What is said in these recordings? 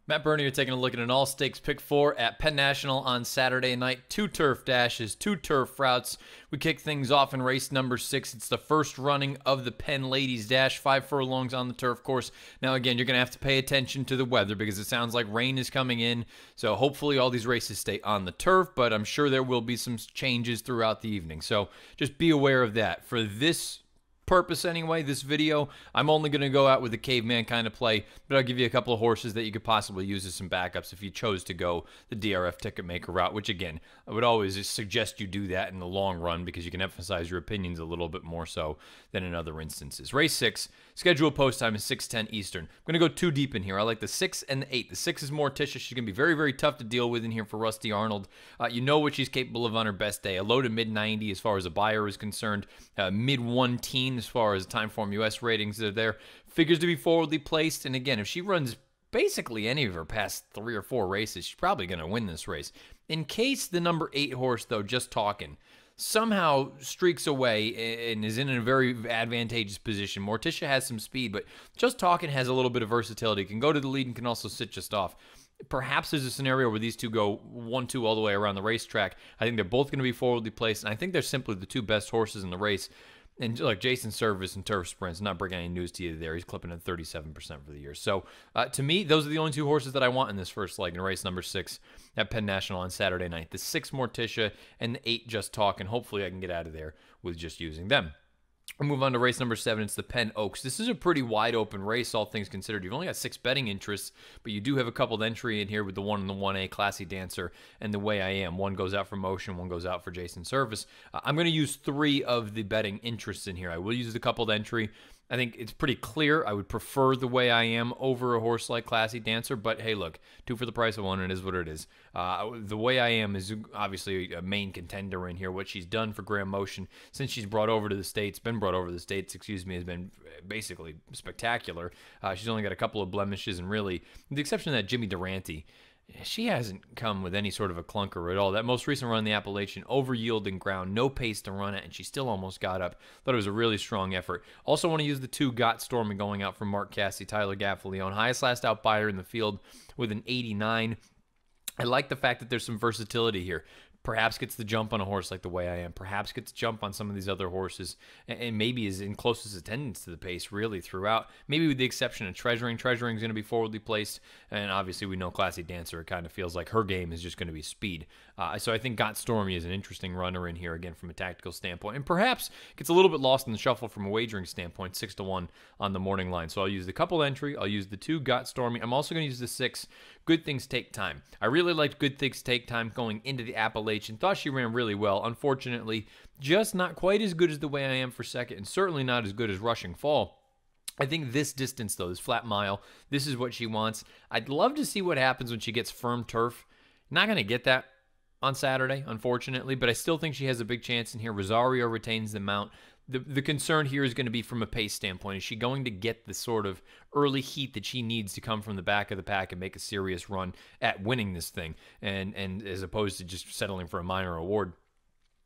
Matt Bernie here taking a look at an all-stakes pick 4 at Penn National on Saturday night. 2 turf dashes, 2 turf routes. We kick things off in race number 6. It's the first running of the Penn Ladies Dash. 5 furlongs on the turf course. Now, again, you're going to have to pay attention to the weather because it sounds like rain is coming in. So hopefully all these races stay on the turf, but I'm sure there will be some changes throughout the evening. So just be aware of that. For this purpose anyway, this video, I'm only going to go out with the caveman kind of play, but I'll give you a couple of horses that you could possibly use as some backups if you chose to go the DRF ticket maker route, which again, I would always suggest you do that in the long run because you can emphasize your opinions a little bit more so than in other instances. Race 6, scheduled post time is 6:10 Eastern. I'm going to go too deep in here. I like the 6 and the 8. The 6 is Morticia. She's going to be very, very tough to deal with in here for Rusty Arnold. You know what she's capable of on her best day. A low to mid-90 as far as a buyer is concerned. Mid-110 as far as Timeform US ratings are there. Figures to be forwardly placed. And again, if she runs basically any of her past 3 or 4 races, she's probably going to win this race. In case the number 8 horse, though, Just Talking, somehow streaks away and is in a very advantageous position. Morticia has some speed, but Just Talking has a little bit of versatility. Can go to the lead and can also sit just off. Perhaps there's a scenario where these two go 1-2 all the way around the racetrack. I think they're both going to be forwardly placed, and I think they're simply the 2 best horses in the race. And like Jason Service and Turf Sprints, not bringing any news to you there. He's clipping at 37% for the year. So to me, those are the only 2 horses that I want in this first leg in race number 6 at Penn National on Saturday night. The 6 Morticia and the 8 Just Talking. Hopefully I can get out of there with just using them. We'll move on to race number 7. It's the Penn Oaks. This is a pretty wide open race, all things considered. You've only got 6 betting interests, but you do have a coupled entry in here with the 1 and the 1A, Classy Dancer, and The Way I Am. 1 goes out for Motion, 1 goes out for Jason Service. I'm going to use 3 of the betting interests in here. I will use the coupled entry. I think it's pretty clear. I would prefer The Way I Am over a horse like Classy Dancer, but hey, look, 2 for the price of 1, and it is what it is. The Way I Am is obviously a main contender in here. What she's done for Graham Motion since she's been brought over to the States, has been basically spectacular. She's only got a couple of blemishes, and really, with the exception of that Jimmy Durante, she hasn't come with any sort of a clunker at all. That most recent run in the Appalachian, over-yielding ground, no pace to run at, and she still almost got up. Thought it was a really strong effort. Also want to use the 2 Got Stormy going out from Mark Cassidy, Tyler Gaffalione. Highest last out buyer in the field with an 89. I like the fact that there's some versatility here. Perhaps gets the jump on a horse like The Way I Am. Perhaps gets a jump on some of these other horses, and maybe is in closest attendance to the pace really throughout. Maybe with the exception of Treasuring. Treasuring is going to be forwardly placed, and obviously we know Classy Dancer. It kind of feels like her game is just going to be speed. So I think Got Stormy is an interesting runner in here, again, from a tactical standpoint, and perhaps gets a little bit lost in the shuffle from a wagering standpoint, 6-1 on the morning line. So I'll use the couple entry. I'll use the 2 Got Stormy. I'm also going to use the 6 Good Things Take Time. I really liked Good Things Take Time going into the Appalachian. Thought she ran really well. Unfortunately, just not quite as good as The Way I Am for second, and certainly not as good as Rushing Fall. I think this distance, though, this flat mile, this is what she wants. I'd love to see what happens when she gets firm turf. Not going to get that on Saturday, unfortunately, but I still think she has a big chance in here. Rosario retains the mount. The concern here is going to be from a pace standpoint. Is she going to get the sort of early heat that she needs to come from the back of the pack and make a serious run at winning this thing, and as opposed to just settling for a minor award?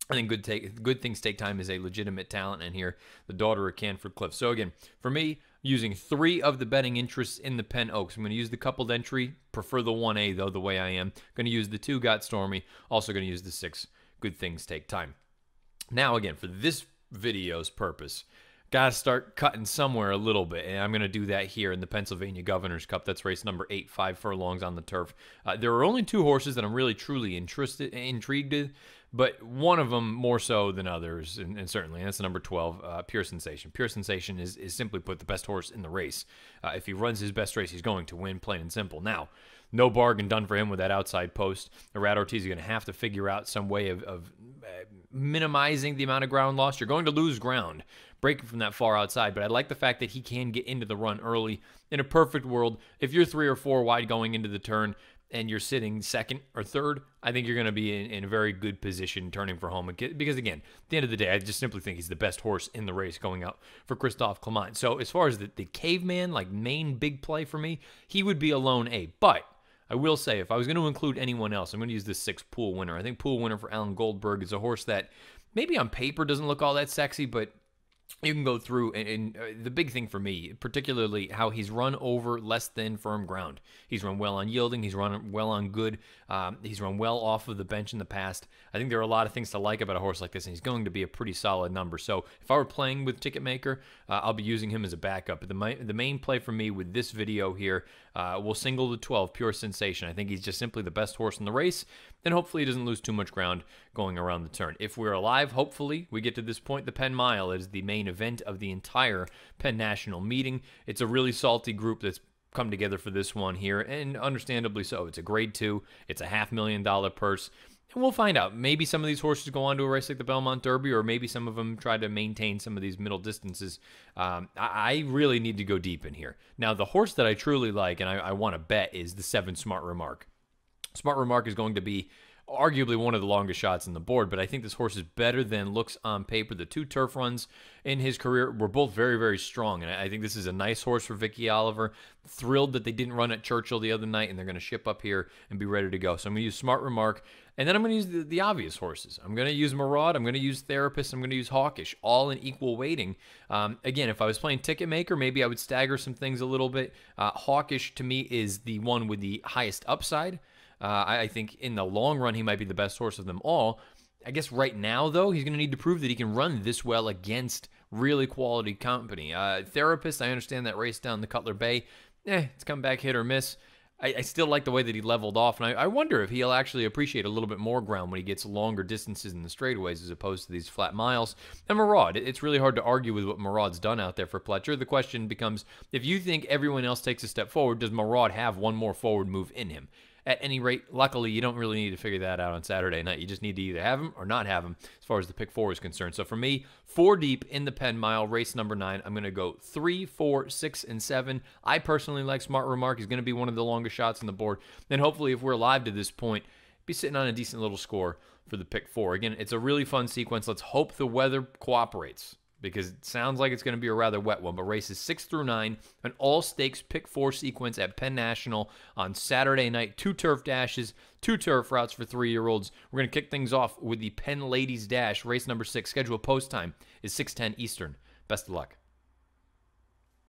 I think Good Things Take Time is a legitimate talent in here, the daughter of Canford Cliff. So again, for me, using 3 of the betting interests in the Penn Oaks. I'm going to use the coupled entry, prefer the 1A though, The Way I Am. Going to use the 2 Got Stormy, also going to use the 6 Good Things Take Time. Now again, for this video's purpose, got to start cutting somewhere a little bit, and I'm going to do that here in the Pennsylvania Governor's Cup. That's race number 8, 5 furlongs on the turf. There are only 2 horses that I'm really truly intrigued with, but one of them more so than others, and certainly that's number 12, Pure Sensation. Pure Sensation is simply put the best horse in the race. If he runs his best race, he's going to win, plain and simple. Now, no bargain done for him with that outside post. Irad Ortiz is going to have to figure out some way of minimizing the amount of ground lost. You're going to lose ground breaking from that far outside, but I like the fact that he can get into the run early. In a perfect world, if you're 3 or 4 wide going into the turn and you're sitting second or third, I think you're going to be in a very good position turning for home. Because, again, at the end of the day, I just simply think he's the best horse in the race going out for Christophe Clement. So as far as the caveman, like main big play for me, he would be a lone A. But I will say, if I was going to include anyone else, I'm going to use this 6 Pool Winner. I think Pool Winner for Alan Goldberg is a horse that maybe on paper doesn't look all that sexy, but you can go through, and the big thing for me, particularly how he's run over less than firm ground. He's run well on yielding. He's run well on good. He's run well off of the bench in the past. I think there are a lot of things to like about a horse like this, and he's going to be a pretty solid number. So if I were playing with Ticketmaker, I'll be using him as a backup. But the main play for me with this video here, we'll single the 12, Pure Sensation. I think he's just simply the best horse in the race, and hopefully he doesn't lose too much ground going around the turn. If we're alive, hopefully we get to this point. The Penn Mile is the main event of the entire Penn National meeting. It's a really salty group that's come together for this one here, and understandably so. It's a grade 2. It's a $500,000 purse. And we'll find out. Maybe some of these horses go on to a race like the Belmont Derby, or maybe some of them try to maintain some of these middle distances. I really need to go deep in here. Now, the horse that I truly like and I want to bet is the 7 Smart Remark. Smart Remark is going to be arguably one of the longest shots in the board, but I think this horse is better than looks on paper. The 2 turf runs in his career were both very, very strong, and I think this is a nice horse for Vicky Oliver. Thrilled that they didn't run at Churchill the other night, and they're going to ship up here and be ready to go. So I'm going to use Smart Remark, and then I'm going to use the obvious horses. I'm going to use Maraud, I'm going to use Therapist, I'm going to use Hawkish, all in equal weighting. Again, if I was playing Ticketmaker, maybe I would stagger some things a little bit. Hawkish, to me, is the one with the highest upside. I think in the long run, he might be the best horse of them all. I guess right now, though, he's going to need to prove that he can run this well against really quality company. Therapist, I understand that race down the Cutler Bay. It's come back hit or miss. I still like the way that he leveled off, and I wonder if he'll actually appreciate a little bit more ground when he gets longer distances in the straightaways as opposed to these flat miles. And Maraud, it's really hard to argue with what Maraud's done out there for Pletcher. The question becomes, if you think everyone else takes a step forward, does Maraud have one more forward move in him? At any rate, luckily, you don't really need to figure that out on Saturday night. You just need to either have him or not have him as far as the pick 4 is concerned. So for me, 4 deep in the Penn Mile, race number 9. I'm going to go 3, 4, 6, and 7. I personally like Smart Remark. He's going to be one of the longest shots on the board. And hopefully, if we're alive to this point, be sitting on a decent little score for the pick 4. Again, it's a really fun sequence. Let's hope the weather cooperates, because it sounds like it's going to be a rather wet one. But races 6 through 9, an all-stakes pick 4 sequence at Penn National on Saturday night. 2 turf dashes, 2 turf routes for 3-year-olds. We're going to kick things off with the Penn Ladies Dash. Race number 6, scheduled post time is 6:10 Eastern. Best of luck.